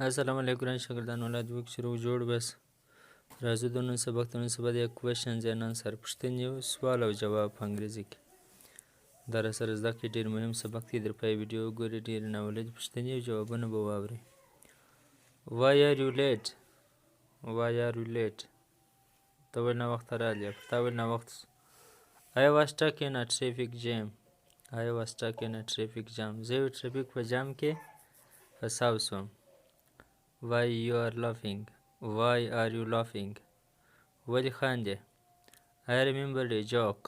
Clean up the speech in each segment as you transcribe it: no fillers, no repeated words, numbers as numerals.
السلام علیکم ګران شاګردانو اولاد وک شروع جوړ بس راځو د نن سبق ته نن سبا د کوېشنز اینڈ آنسر پوښتنې او سوال او جواب په انګریزي کې دا را سره زده کړئ ډېر مهم سبق دی در پای ویډیو وګورئ ډېر ناولد پوښتنې او جوابونه به واورئ Why are you late? Why are you late? ته ولې ناوخته راغلې تا ولې ناوخته I was stuck in a traffic jam I was stuck in a traffic jam زه یو ټرافیک په جام کې فساو شوم Why you are laughing? Why are you laughing? ولې خاندې I remembered a joke.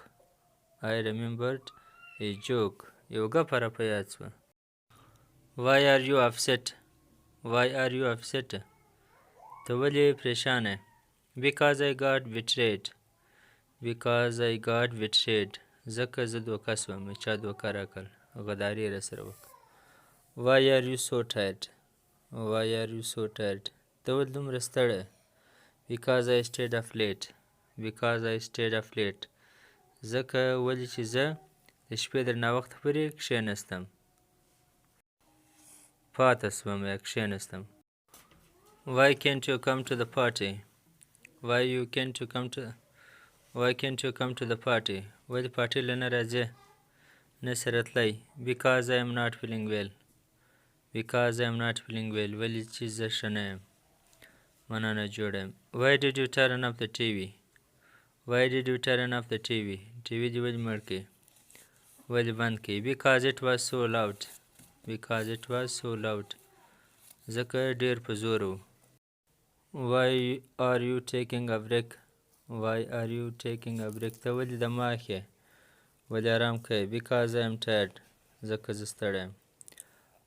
I remembered a joke. یو ګپه راپه یاد شوه Why are you upset? Why are you upset? ته ولې پریشانه Because I got betrayed. Because I got betrayed. ځکه زه دوکه شوم چا دوکه راکړ غداري یې راسره وکړه Why are you so tired? Why are you so tired? ته ولې دومره ستړی Because I stayed up late. Because I stayed up late. ځکه ولې چې زه د شپې تر ناوخته پورې کښېنستم پاته شوم یا کښېنستم Why can't you come to the party? Why can't you come to the party? ولې پارټي له نه راځې نه سره تلی Because I am not feeling well. Because I am not feeling well. ولې چې زه ښه نه یم معنا نه جوړه یم Why did you turn off the TV? Why did you turn off the TV? TV دې ولې مړ کړې ولې بند کړې Because it was so loud. Because it was so loud. ځکه ډېر په زور و Why are you taking a break? Why are you taking a break? ته ولې دمه اخې ولې آرام کوې Because I am tired. ځکه زه ستړی یم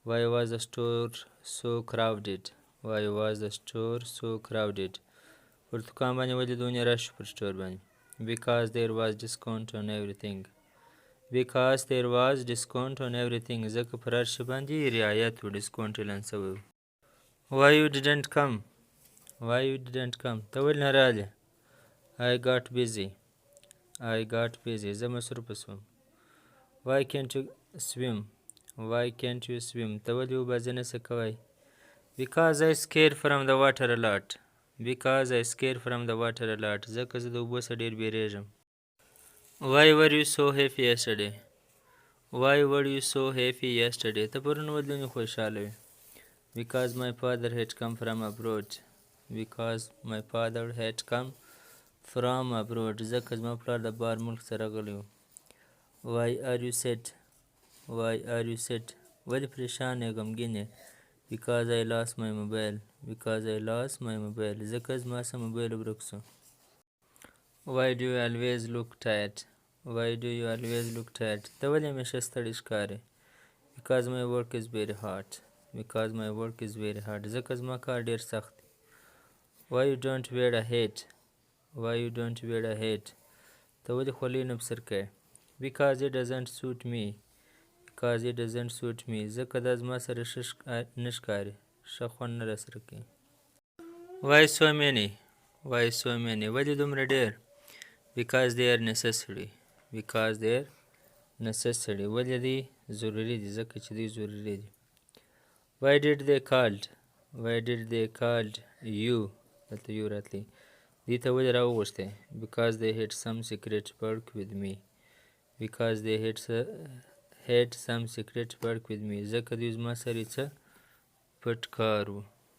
Why was the store so crowded? Why was the store so crowded? پر دوکان باندې ولې دونې رش پر سټور باندې Because there was discount on everything. Because there was discount on everything. ځکه پر هر شي باندې رعایت و ډسکاونټ اعلان شوی و Why you didn't come? Why you didn't come? ته ولې نه راغلې I got busy. I got busy. زه مصروفه شوم Why can't you swim? Why can't you swim? ته ولې وبازي نشې کوی Because I scared from the water a lot. Because I scared from the water a lot. ځکه زه د اوبو څخه ډېر بیریږم Why were you so happy yesterday? Why were you so happy yesterday? ته پرون ولې دومره خوشحاله وې Because my father had come from abroad. Because my father had come from abroad. ځکه زما پلار د بار ملک څخه راغلی و Why are you sad? Why are you sad? ولې پریشان یې غمګین یې Because I lost my mobile. Because I lost my mobile. ځکه زما څخه موبایل ورک شو Why do you always look tired? Why do you always look tired? ته ولې همیشه ستړی ښکارې Because my work is very hard. Because my work is very hard. ځکه زما کار ډېر سخت دی Why you don't wear a hat? Why you don't wear a hat? ته ولې خولۍ نه په سر کوې Because it doesn't suit me. Because it doesn't suit me. ځکه دا زما سره ښه نه ښکاري ښه خوند نه راسره کوي Why so many? Why so many? ولې دومره ډېر Because they are necessary. Because they are necessary. ولې دی ضروري دي ځکه چې دوی ضروري دي Why did they called? Why did they called you? دلته یو راتلی دې ته ولې راوغوښتې Because they had some secret work with me. Because they had some secret work with me. ځکه دوی زما سره څه پټ کار و